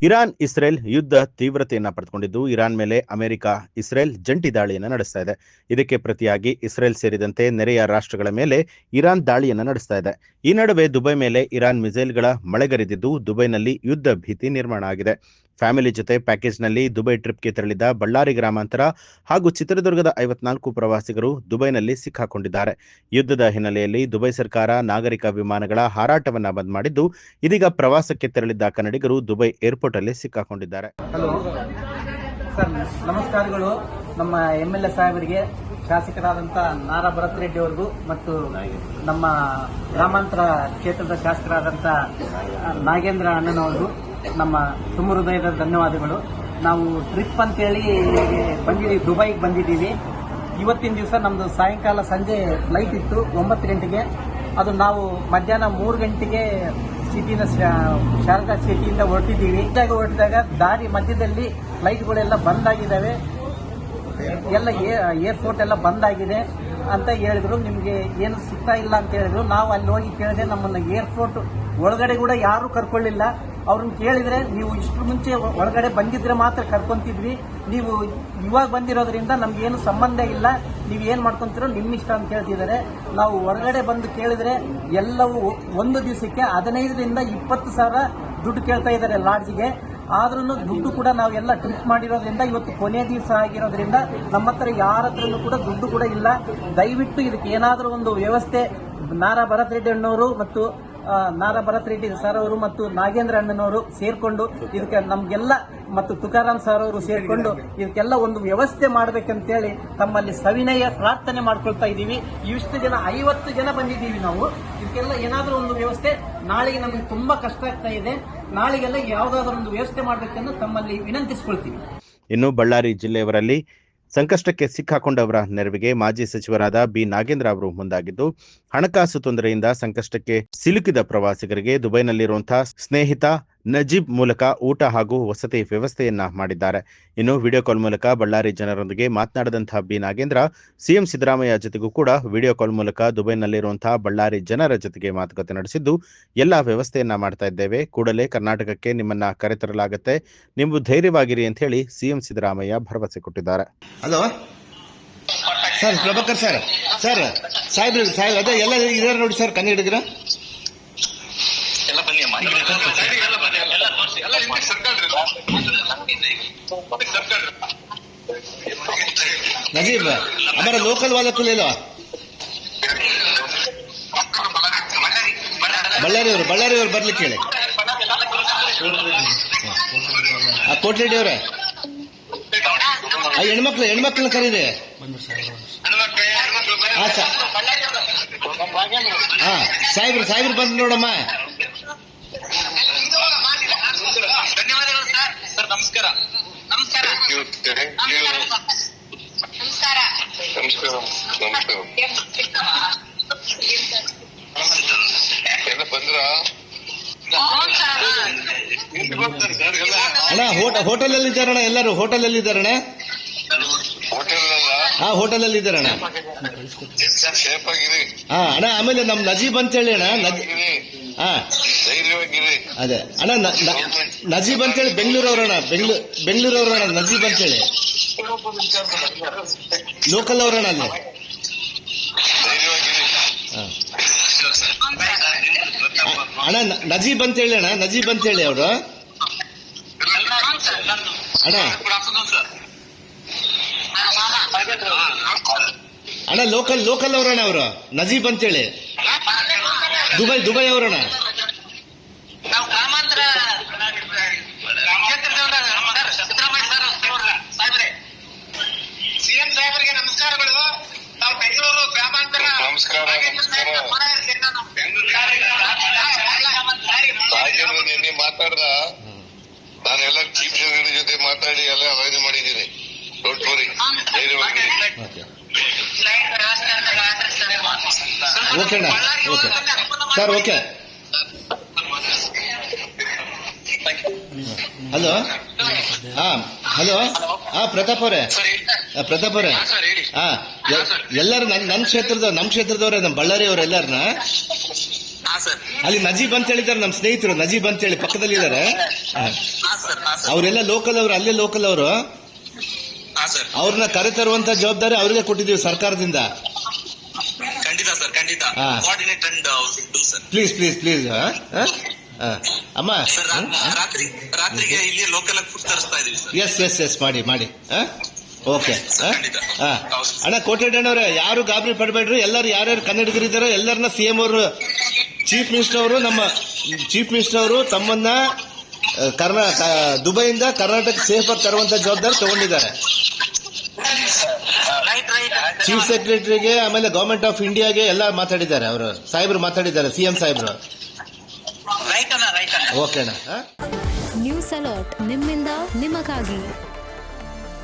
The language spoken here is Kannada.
ಇರಾನ್ ಇಸ್ರೇಲ್ ಯುದ್ಧ ತೀವ್ರತೆಯನ್ನ ಪಡೆದುಕೊಂಡಿದ್ದು ಇರಾನ್ ಮೇಲೆ ಅಮೆರಿಕ ಇಸ್ರೇಲ್ ಜಂಟಿ ದಾಳಿಯನ್ನು ನಡೆಸ್ತಾ ಇದೆ. ಇದಕ್ಕೆ ಪ್ರತಿಯಾಗಿ ಇಸ್ರೇಲ್ ಸೇರಿದಂತೆ ನೆರೆಯ ರಾಷ್ಟ್ರಗಳ ಮೇಲೆ ಇರಾನ್ ದಾಳಿಯನ್ನು ನಡೆಸ್ತಾ ಇದೆ. ಈ ನಡುವೆ ದುಬೈ ಮೇಲೆ ಇರಾನ್ ಮಿಸೈಲ್ಗಳ ಮಳೆಗರೆದಿದ್ದು ದುಬೈನಲ್ಲಿ ಯುದ್ಧ ಭೀತಿ ನಿರ್ಮಾಣ ಆಗಿದೆ. ಫ್ಯಾಮಿಲಿ ಜೊತೆ ಪ್ಯಾಕೇಜ್ನಲ್ಲಿ ದುಬೈ ಟ್ರಿಪ್ಗೆ ತೆರಳಿದ ಬಳ್ಳಾರಿ ಗ್ರಾಮಾಂತರ ಹಾಗೂ ಚಿತ್ರದುರ್ಗದ 54 ಪ್ರವಾಸಿಗರು ದುಬೈನಲ್ಲಿ ಸಿಕ್ಕಾಕೊಂಡಿದ್ದಾರೆ. ಯುದ್ಧದ ಹಿನ್ನೆಲೆಯಲ್ಲಿ ದುಬೈ ಸರ್ಕಾರ ನಾಗರಿಕ ವಿಮಾನಗಳ ಹಾರಾಟವನ್ನ ಬಂದ್ ಮಾಡಿದ್ದು, ಇದೀಗ ಪ್ರವಾಸಕ್ಕೆ ತೆರಳಿದ್ದ ಕನ್ನಡಿಗರು ದುಬೈ ಏರ್ಪೋರ್ಟ್ ಅಲ್ಲಿ ಸಿಕ್ಕಾಕೊಂಡಿದ್ದಾರೆ. ಹಲೋ ಸರ್, ನಮಸ್ಕಾರಗಳು. ನಮ್ಮ MLA ಸಾಹೇಬರಿಗೆ, ಶಾಸಕರಾದಂಥ ನಾರಾ ಭರತ್ ರೆಡ್ಡಿ ಅವರಿಗೂ ಮತ್ತು ನಮ್ಮ ಗ್ರಾಮಾಂತರ ಕ್ಷೇತ್ರದ ಶಾಸಕರಾದಂಥ ನಾಗೇಂದ್ರ ಅಣ್ಣನವರಿಗೂ ನಮ್ಮ ತುಂಬ ಹೃದಯದ ಧನ್ಯವಾದಗಳು. ನಾವು ಟ್ರಿಪ್ ಅಂತೇಳಿ ಬಂದಿದ್ದೀವಿ, ದುಬೈಗೆ ಬಂದಿದ್ದೀವಿ. ಇವತ್ತಿನ ದಿವಸ ನಮ್ಮದು ಸಾಯಂಕಾಲ ಸಂಜೆ ಫ್ಲೈಟ್ ಇತ್ತು 9 ಗಂಟೆಗೆ. ಅದು ನಾವು ಮಧ್ಯಾಹ್ನ 3 ಗಂಟೆಗೆ ಸಿಟಿನ ಶಾರದಾ ಸಿಟಿಯಿಂದ ಹೊರಟಿದಾಗ ದಾರಿ ಮಧ್ಯದಲ್ಲಿ ಫ್ಲೈಟ್ಗಳೆಲ್ಲ ಬಂದ್ ಆಗಿದ್ದಾವೆ, ಎಲ್ಲ ಏರ್ಪೋರ್ಟ್ ಎಲ್ಲ ಬಂದ್ ಆಗಿದೆ ಅಂತ ಹೇಳಿದ್ರು. ನಿಮಗೆ ಏನು ಸಿಗ್ತಾ ಇಲ್ಲ ಅಂತ ಹೇಳಿದ್ರು. ನಾವು ಅಲ್ಲಿ ಹೋಗಿ ಕೇಳಿದೆ, ನಮ್ಮನ್ನ ಏರ್ಪೋರ್ಟ್ ಒಳಗಡೆ ಕೂಡ ಯಾರು ಕರ್ಕೊಳ್ಳಿಲ್ಲ. ಅವ್ರನ್ನ ಕೇಳಿದ್ರೆ, ನೀವು ಇಷ್ಟು ಮುಂಚೆ ಒಳಗಡೆ ಬಂದಿದ್ರೆ ಮಾತ್ರ ಕರ್ಕೊಂತಿದ್ವಿ, ನೀವು ಇವಾಗ ಬಂದಿರೋದ್ರಿಂದ ನಮ್ಗೇನು ಸಂಬಂಧ ಇಲ್ಲ, ನೀವು ಏನ್ ಮಾಡ್ಕೊಂತೀರೋ ನಿಮ್ಮ ಇಷ್ಟ ಅಂತ ಹೇಳ್ತಿದ್ದಾರೆ. ನಾವು ಹೊರಗಡೆ ಬಂದು ಕೇಳಿದ್ರೆ ಎಲ್ಲವೂ ಒಂದು ದಿವಸಕ್ಕೆ 15ರಿಂದ 20 ಸಾವಿರ ದುಡ್ಡು ಕೇಳ್ತಾ ಇದ್ದಾರೆ ಲಾಡ್ಜ್ಗೆ. ಆದ್ರೂ ದುಡ್ಡು ಕೂಡ ನಾವೆಲ್ಲ ಟ್ರಿಪ್ ಮಾಡಿರೋದ್ರಿಂದ ಇವತ್ತು ಕೊನೆ ದಿವಸ ಆಗಿರೋದ್ರಿಂದ ನಮ್ಮ ಹತ್ರ ಯಾರ ಹತ್ರನೂ ಕೂಡ ದುಡ್ಡು ಕೂಡ ಇಲ್ಲ. ದಯವಿಟ್ಟು ಇದಕ್ಕೆ ಏನಾದರೂ ಒಂದು ವ್ಯವಸ್ಥೆ ನಾರಾ ಭರತ್ ರೆಡ್ಡಿ ಅಣ್ಣವರು ಮತ್ತು ನಾರಾ ಭರತ್ ರೆಡ್ಡಿ ಸರ್ ಅವರು ಮತ್ತು ನಾಗೇಂದ್ರ ಅಣ್ಣನವರು ಸೇರ್ಕೊಂಡು ಇದಕ್ಕೆ ನಮ್ಗೆಲ್ಲ ಮತ್ತು ತುಕಾರಾಮ್ ಸರ್ ಅವರು ಸೇರ್ಕೊಂಡು ಇದಕ್ಕೆಲ್ಲ ಒಂದು ವ್ಯವಸ್ಥೆ ಮಾಡ್ಬೇಕಂತೇಳಿ ತಮ್ಮಲ್ಲಿ ಸವಿನಯ ಪ್ರಾರ್ಥನೆ ಮಾಡ್ಕೊಳ್ತಾ ಇದ್ದೀವಿ. ಇಷ್ಟು ಜನ 50 ಜನ ಬಂದಿದ್ದೀವಿ ನಾವು. ಇದಕ್ಕೆಲ್ಲ ಏನಾದರೂ ಒಂದು ವ್ಯವಸ್ಥೆ, ನಾಳೆಗೆ ನಮಗೆ ತುಂಬಾ ಕಷ್ಟ ಆಗ್ತಾ ಇದೆ, ನಾಳೆಗೆಲ್ಲ ಯಾವುದಾದ್ರೂ ಒಂದು ವ್ಯವಸ್ಥೆ ಮಾಡಬೇಕೆಂದು ತಮ್ಮಲ್ಲಿ ವಿನಂತಿಸಿಕೊಳ್ತೀವಿ. ಇನ್ನು ಬಳ್ಳಾರಿ ಜಿಲ್ಲೆಯವರಲ್ಲಿ ಸಂಕಷ್ಟಕ್ಕೆ ಸಿಕ್ಕಾಕೊಂಡವರ ನೆರವಿಗೆ ಮಾಜಿ ಸಚಿವರಾದ ಬಿ ನಾಗೇಂದ್ರ ಅವರು ಮುಂದಾಗಿದ್ದು, ಹಣಕಾಸು ತೊಂದರೆಯಿಂದ ಸಂಕಷ್ಟಕ್ಕೆ ಸಿಲುಕಿದ ಪ್ರವಾಸಿಗರಿಗೆ ದುಬೈನಲ್ಲಿರುವಂತಹ ಸ್ನೇಹಿತ ನಜೀಬ್ ಮೂಲಕ ಊಟ ಹಾಗೂ ವಸತಿ ವ್ಯವಸ್ಥೆಯನ್ನ ಮಾಡಿದ್ದಾರೆ. ಇನ್ನು ವಿಡಿಯೋ ಕಾಲ್ ಮೂಲಕ ಬಳ್ಳಾರಿ ಜನರೊಂದಿಗೆ ಮಾತನಾಡಿದಂತಹ ಬಿ ನಾಗೇಂದ್ರ, ಸಿಎಂ ಸಿದ್ದರಾಮಯ್ಯ ಜೊತೆಗೂ ಕೂಡ ವಿಡಿಯೋ ಕಾಲ್ ಮೂಲಕ ದುಬೈನಲ್ಲಿರುವಂತಹ ಬಳ್ಳಾರಿ ಜನರ ಜೊತೆಗೆ ಮಾತುಕತೆ ನಡೆಸಿದ್ದು, ಎಲ್ಲಾ ವ್ಯವಸ್ಥೆಯನ್ನ ಮಾಡ್ತಾ ಇದ್ದೇವೆ, ಕೂಡಲೇ ಕರ್ನಾಟಕಕ್ಕೆ ನಿಮ್ಮನ್ನ ಕರೆತರಲಾಗುತ್ತೆ, ನೀವು ಧೈರ್ಯವಾಗಿರಿ ಅಂತ ಹೇಳಿ ಸಿಎಂ ಸಿದ್ದರಾಮಯ್ಯ ಭರವಸೆ ಕೊಟ್ಟಿದ್ದಾರೆ. Hello sir, Prabhakar sir, sir Saheb ಅದೇ ಎಲ್ಲ ಇದಾರೆ ನೋಡಿ ಸರ್, ಕನ್ನಡಿಗರ नजीब हमारा लोकल वाला को ले लो. ಬಳ್ಳಾರಿ ಅವರು ಬರ್ಲಿಕ್ಕೆ ಹೇಳಿ. ಕೋಟ್ರೆಡ್ಡಿ ಅವರೇ, ಹೆಣ್ಮಕ್ಳನ್ನ ಕರೀರಿ. ಹಾ ಸಾಹೇಬ್ರು ಬಂದು ನೋಡಮ್ಮ. ಧನ್ಯವಾದಗಳು ಸರ್. ನಮಸ್ಕಾರ. ಎಲ್ಲ ಬಂದ್ರ ಅಣ್ಣ, ಹೋಟೆಲ್ ಅಲ್ಲಿ ಇದ್ದಾರಣ್ಣ, ಎಲ್ಲರೂ ಹೋಟೆಲ್ ಅಲ್ಲಿ ಇದ್ದಾರಣ್ಣ. ಹೋಟೆಲ್ ಅಲ್ಲಿ ಇದ್ದಾರಣ್ಣ. ಸೇಫ್ ಆಗಿರಿ. ಅಣ್ಣ, ಆಮೇಲೆ ನಮ್ ನಜೀಬ್ ಅಂತ ಹೇಳಿ ಅಣ್ಣ. ಅದೇ ಅಣ್ಣ, ನಜೀಬ್ ಅಂತೇಳಿ ಬೆಂಗಳೂರವ್ರಣ್ಣ, ಬೆಂಗಳೂರವ್ರಣ್ಣ ನಜೀಬ್ ಅಂತೇಳಿ, ಲೋಕಲ್ ಅವ್ರಣ್ಣ ಅಲ್ಲಿ. ಅಣ್ಣ ನಜೀಬ್ ಅಂತೇಳಿ ಅಣ್ಣ, ನಜೀಬ್ ಅಂತೇಳಿ ಅವರು ಅಣ್ಣ. ಅಣ್ಣ ಲೋಕಲ್ ಅವ್ರಣ್ಣ, ಅವರು ನಜೀಬ್ ಅಂತೇಳಿ, ದುಬೈ ಅವ್ರಣ್ಣ. ಸಿಎಂ ಸಾಹೇಬರಿಗೆ ನಮಸ್ಕಾರಗಳು. ನಾವು ಬೆಂಗಳೂರು ಗ್ರಾಮಾಂತರ ನಿನ್ನೆ ಮಾತಾಡ್ದ, ನಾನೆಲ್ಲ ಚೀಫ್ ಸೆಕ್ರೆಟರಿ ಜೊತೆ ಮಾತಾಡಿ ಎಲ್ಲ ಅವಾಯ್ಡ್ ಮಾಡಿದ್ದೀನಿ. ಡೋಂಟ್ ವರಿ, ಧೈರ್ಯವಾಗಿ. ಓಕೆ ಅಣ್ಣ, okay sir, okay. Hello hello Pratap ಅವರೇ, ಎಲ್ಲರೂ ನಮ್ಮ ಕ್ಷೇತ್ರದವ್ರೆ, ನಮ್ಮ ಬಳ್ಳಾರಿ ಅವ್ರ ಎಲ್ಲಾರನ್ನ ಸರ್. ಅಲ್ಲಿ ನಜೀಬ್ ಅಂತ ಹೇಳಿದ್ದಾರೆ, ನಮ್ಮ ಸ್ನೇಹಿತರು ನಜೀಬ್ ಅಂತ ಹೇಳಿ ಪಕ್ಕದಲ್ಲಿ ಇದ್ದಾರೆ. ಹಾ ಸರ್. ಅವರೆಲ್ಲ ಲೋಕಲ್ ಅವರು, ಅಲ್ಲೇ ಲೋಕಲ್ ಅವರು. ಹಾ ಸರ್. ಅವ್ರನ್ನ ಕರೆತರುವಂತ ಜವಾಬ್ದಾರಿ ಅವರಿಗೆ ಕೊಟ್ಟಿದ್ದೀವಿ ಸರ್ಕಾರದಿಂದ. ಖಂಡಿತ ಸರ್, ಖಂಡಿತ. ಹಾ. Coordinate and do sir. Please ಅಮ್ಮ. ಸರ್, ರಾತ್ರಿಗೆ ಇಲ್ಲಿ ಲೋಕಲ್ ಆಗಿ ಫುಡ್ ತರಿಸ್ತಾ ಇದೀವಿ ಸರ್. ಎಸ್ ಮಾಡಿ. ಓಕೆ. ಖಂಡಿತ. ಅಣ್ಣ ಕೋಟೆಡಣ್ಣವ್ರೆ, ಯಾರು ಗಾಬರಿ ಪಡಬೇಡ್ರಿ. ಎಲ್ಲರೂ ಯಾರ್ಯಾರು ಕನ್ನಡಿಗರಿದ್ದಾರೆ ಎಲ್ಲರನ್ನ ಸಿಎಂ ಅವರು, ಚೀಫ್ ಮಿನಿಸ್ಟರ್ ಅವರು ತಮ್ಮನ್ನ ದುಬೈಯಿಂದ ಕರ್ನಾಟಕ ಸೇಫ್ ಆಗಿ ತರುವಂತ ಜವಾಬ್ದಾರಿ ತಗೊಂಡಿದ್ದಾರೆ. ಚೀಫ್ ಸೆಕ್ರೆಟರಿಗೆ ಆಮೇಲೆ ಗವರ್ಮೆಂಟ್ ಆಫ್ ಇಂಡಿಯಾಗೆ ಎಲ್ಲ ಮಾತಾಡಿದ್ದಾರೆ. ಅವರು ಸಾಹೇಬ್ರು ಮಾತಾಡಿದ್ದಾರೆ, ಸಿಎಂ ಸಾಹೇಬ್ರು. ಓಕೆ ಅಣ್ಣ. ನ್ಯೂಸ್ ಅಲರ್ಟ್ ನಿಮ್ಮಿಂದ ನಿಮಗಾಗಿ.